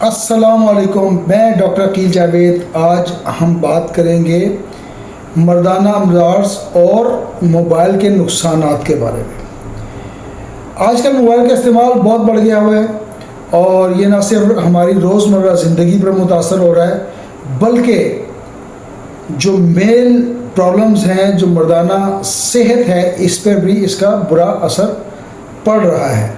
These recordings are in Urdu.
السلام علیکم، میں ڈاکٹر عقیل جاوید۔ آج ہم بات کریں گے مردانہ امراض اور موبائل کے نقصانات کے بارے میں۔ آج کل موبائل کا استعمال بہت بڑھ گیا ہوا ہے اور یہ نہ صرف ہماری روزمرہ زندگی پر متاثر ہو رہا ہے بلکہ جو میل پرابلمز ہیں، جو مردانہ صحت ہے، اس پر بھی اس کا برا اثر پڑ رہا ہے۔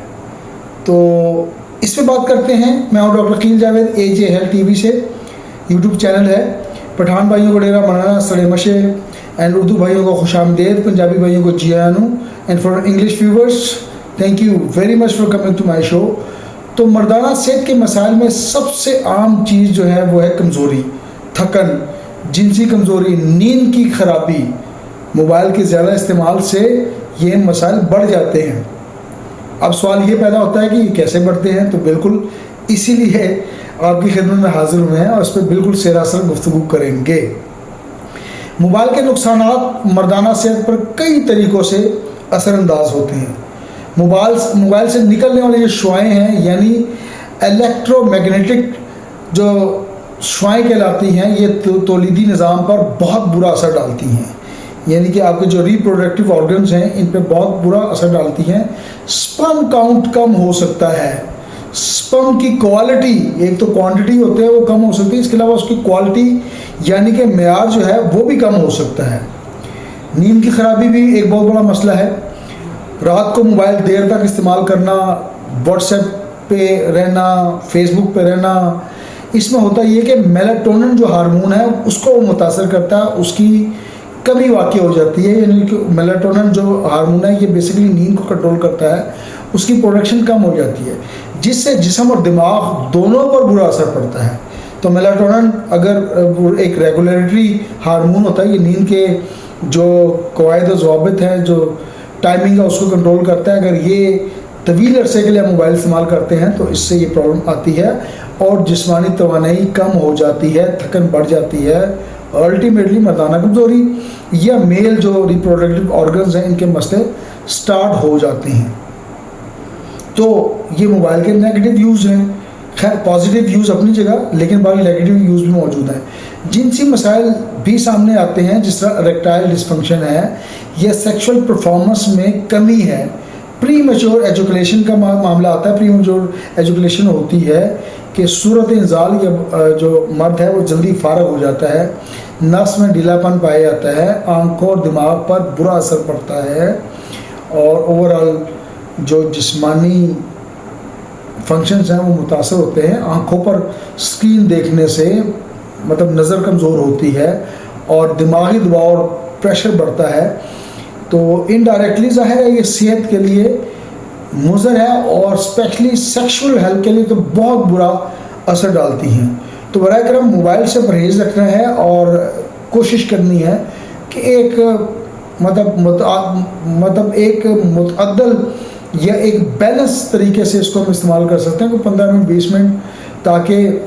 تو اس پہ بات کرتے ہیں۔ میں ہوں ڈاکٹر عقیل جاوید، اے جے ہیلتھ ٹی وی سے یوٹیوب چینل ہے۔ پٹھان بھائیوں کو ڈیرا منانا سڑے مشے اینڈ اردو بھائیوں کو خوش آمدید، پنجابی بھائیوں کو جی آنو، and for English viewers thank you very much for coming to my show. تو مردانہ صحت کے مسائل میں سب سے عام چیز جو ہے وہ ہے کمزوری، تھکن، جنسی کمزوری، نیند کی خرابی۔ موبائل کے زیادہ استعمال سے یہ مسائل بڑھ جاتے ہیں۔ اب سوال یہ پیدا ہوتا ہے کہ یہ کیسے بڑھتے ہیں، تو بالکل اسی لیے آپ کی خدمت میں حاضر ہوئے ہیں اور اس پہ بالکل سراسر گفتگو کریں گے۔ موبائل کے نقصانات مردانہ صحت پر کئی طریقوں سے اثر انداز ہوتے ہیں۔ موبائل سے نکلنے والی جو شعاعیں ہیں، یعنی الیکٹرو میگنیٹک جو شعاعیں کہلاتی ہیں، یہ تولیدی نظام پر بہت برا اثر ڈالتی ہیں، یعنی کہ آپ کے جو ریپروڈکٹیو آرگنز ہیں ان پہ بہت برا اثر ڈالتی ہیں۔ سپرم کاؤنٹ کم ہو سکتا ہے، سپرم کی کوالٹی، ایک تو کوانٹٹی ہوتے ہیں وہ کم ہو سکتی ہے، اس کے علاوہ اس کی کوالٹی یعنی کہ معیار جو ہے وہ بھی کم ہو سکتا ہے۔ نیند کی خرابی بھی ایک بہت بڑا مسئلہ ہے۔ رات کو موبائل دیر تک استعمال کرنا، واٹس ایپ پہ رہنا، فیس بک پہ رہنا، اس میں ہوتا یہ کہ میلاٹونن جو ہارمون ہے اس کو وہ متاثر کرتا ہے، اس کی کمی واقع ہو جاتی ہے۔ یعنی کہ میلاٹونن جو ہارمون ہے یہ بیسیکلی نیند کو کنٹرول کرتا ہے، اس کی پروڈکشن کم ہو جاتی ہے، جس سے جسم اور دماغ دونوں پر برا اثر پڑتا ہے۔ تو میلاٹونن اگر ایک ریگولیٹری ہارمون ہوتا ہے، یہ نیند کے جو قواعد و ضوابط ہیں، جو ٹائمنگ ہے اس کو کنٹرول کرتا ہے۔ اگر یہ طویل عرصے کے لیے موبائل استعمال کرتے ہیں تو اس سے یہ پرابلم آتی ہے اور جسمانی توانائی کم ہو جاتی ہے، تھکن بڑھ جاتی ہے، الٹیمیٹلی مردانہ کمزوری یا میل جو ریپروڈکٹیو آرگنز ہیں ان کے مسئلے سٹارٹ ہو جاتے ہیں۔ تو یہ موبائل کے نیگیٹو یوز ہیں۔ خیر پازیٹیو یوز اپنی جگہ، لیکن باقی نیگیٹو یوز بھی موجود ہیں۔ جنسی مسائل بھی سامنے آتے ہیں، جس طرح اریکٹائل ڈسفنکشن ہے یا سیکشول پرفارمنس میں کمی ہے۔ پری میچور ایجوکیشن کا معاملہ آتا ہے۔ پری میچور ایجوکیشن ہوتی ہے کہ صورت انزال یا جو مرد ہے وہ جلدی فارغ ہو جاتا ہے، نس میں ڈھیلا پن پایا جاتا ہے، آنکھوں اور دماغ پر برا اثر پڑتا ہے اور اوورآل جو جسمانی فنکشنز ہیں وہ متاثر ہوتے ہیں۔ آنکھوں پر اسکرین دیکھنے سے مطلب نظر کمزور ہوتی ہے اور دماغی دباؤ اور پریشر بڑھتا ہے۔ تو انڈائریکٹلی ظاہر ہے یہ صحت کے لیے مضر ہے اور اسپیشلی سیکشول ہیلتھ کے لیے تو بہت برا اثر ڈالتی ہیں۔ تو برائے کرم موبائل سے پرہیز رکھنا ہے اور کوشش کرنی ہے کہ ایک ایک متعدل یا ایک بیلنس طریقے سے اس کو ہم استعمال کر سکتے ہیں، کوئی 15 منٹ 20 منٹ، تاکہ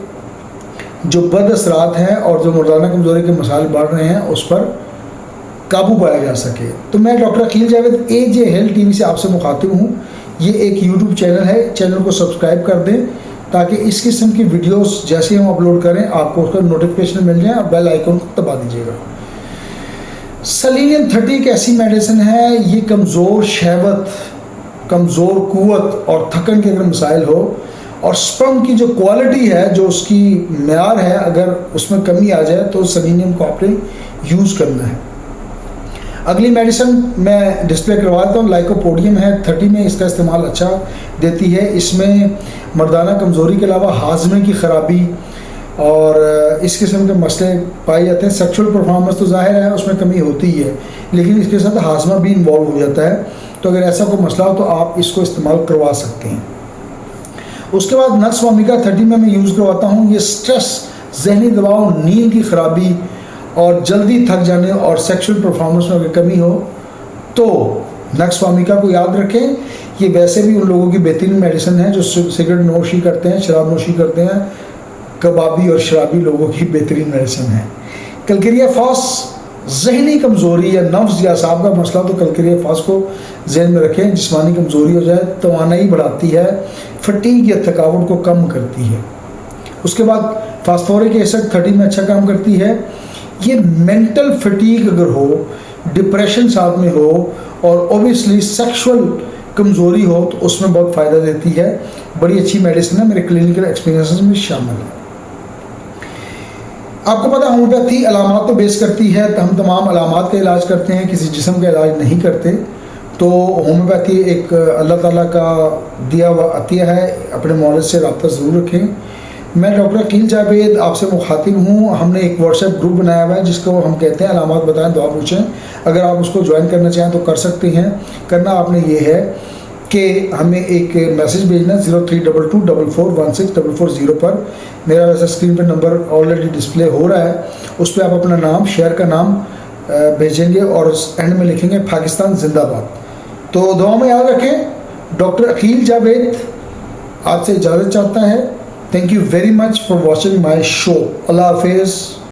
جو بد اثرات ہیں اور جو مردانہ کمزوری کے مسائل بڑھ رہے ہیں اس پر قابو پایا جا سکے۔ تو میں ڈاکٹر عقیل جاوید، اے جے ہیلتھ ٹی وی سے آپ سے مخاطب ہوں۔ یہ ایک یوٹیوب چینل ہے، چینل کو سبسکرائب کر دیں تاکہ اس قسم کی ویڈیوز جیسے ہم اپلوڈ کریں آپ کو اس کا نوٹیفیکیشن مل جائے، اور بیل آئیکن کو دبا دیجیے گا۔ سیلینیم 30 ایک ایسی میڈیسن ہے، یہ کمزور شہوت، کمزور قوت اور تھکن کے اگر مسائل ہو اور سپرم کی جو کوالٹی ہے، جو اس کی معیار ہے، اگر اس میں کمی آ جائے تو سیلینیم کو آپ نے یوز کرنا ہے۔ اگلی میڈیسن میں ڈسپلے کرواتا ہوں، لائکوپوڈیم ہے، 30 میں اس کا استعمال اچھا دیتی ہے۔ اس میں مردانہ کمزوری کے علاوہ ہاضمے کی خرابی اور اس قسم کے مسئلے پائے جاتے ہیں۔ سیکشول پرفارمنس تو ظاہر ہے اس میں کمی ہوتی ہی ہے، لیکن اس کے ساتھ ہاضمہ بھی انوالو ہو جاتا ہے۔ تو اگر ایسا کوئی مسئلہ ہو تو آپ اس کو استعمال کروا سکتے ہیں۔ اس کے بعد نکس وامیکا 30 میں یوز کرواتا ہوں۔ یہ سٹریس، ذہنی دباؤ، نیند کی خرابی اور جلدی تھک جانے اور سیکشول پرفارمنس میں اگر کمی ہو تو نکس وامیکا کو یاد رکھیں۔ یہ ویسے بھی ان لوگوں کی بہترین میڈیسن ہے جو سگریٹ نوشی کرتے ہیں، شراب نوشی کرتے ہیں، کبابی اور شرابی لوگوں کی بہترین میڈیسن ہے۔ کلکیریا فاس، ذہنی کمزوری یا نفس یا اعصاب کا مسئلہ تو کلکیریا فاس کو ذہن میں رکھیں۔ جسمانی کمزوری ہو جائے، توانائی بڑھاتی ہے، فٹیگ یا تھکاوٹ کو کم کرتی ہے۔ اس کے بعد فاسفورک ایسڈ 30 میں اچھا کام کرتی ہے. یہ مینٹل فٹیگ اگر ہو، ڈپریشن ساتھ میں ہو اور اوبیسلی سیکشول کمزوری ہو تو اس میں بہت فائدہ دیتی ہے. بڑی اچھی میڈیسن ہے، میرے کلینکل ایکسپیرینسز میں شامل ہے. آپ کو پتہ ہومیوپیتھی علامات پہ بیس کرتی ہے، ہم تمام علامات کا علاج کرتے ہیں، کسی جسم کا علاج نہیں کرتے. تو ہومیوپیتھی ایک اللہ تعالیٰ کا دیا ہوا عطیہ ہے، اپنے مولد سے رابطہ ضرور رکھیں. میں ڈاکٹر عقیل جاوید آپ سے مخاطب ہوں. ہم نے ایک واٹس ایپ گروپ بنایا ہوا ہے جس کو ہم کہتے ہیں علامات بتائیں دعا پوچھیں. اگر آپ اس کو جوائن کرنا چاہیں تو کر سکتے ہیں. کرنا آپ نے یہ ہے کہ ہمیں ایک میسج بھیجنا 0322441640 پر. میرا ویسے اسکرین پہ نمبر آلریڈی ڈسپلے ہو رہا ہے، اس پہ آپ اپنا نام، شہر کا نام بھیجیں گے اور اینڈ میں لکھیں گے پاکستان زندہ باد. تو دعا میں یاد رکھیں. ڈاکٹر عقیل جاوید آپ سے اجازت چاہتا ہے. Thank you very much for watching my show. اللہ حافظ.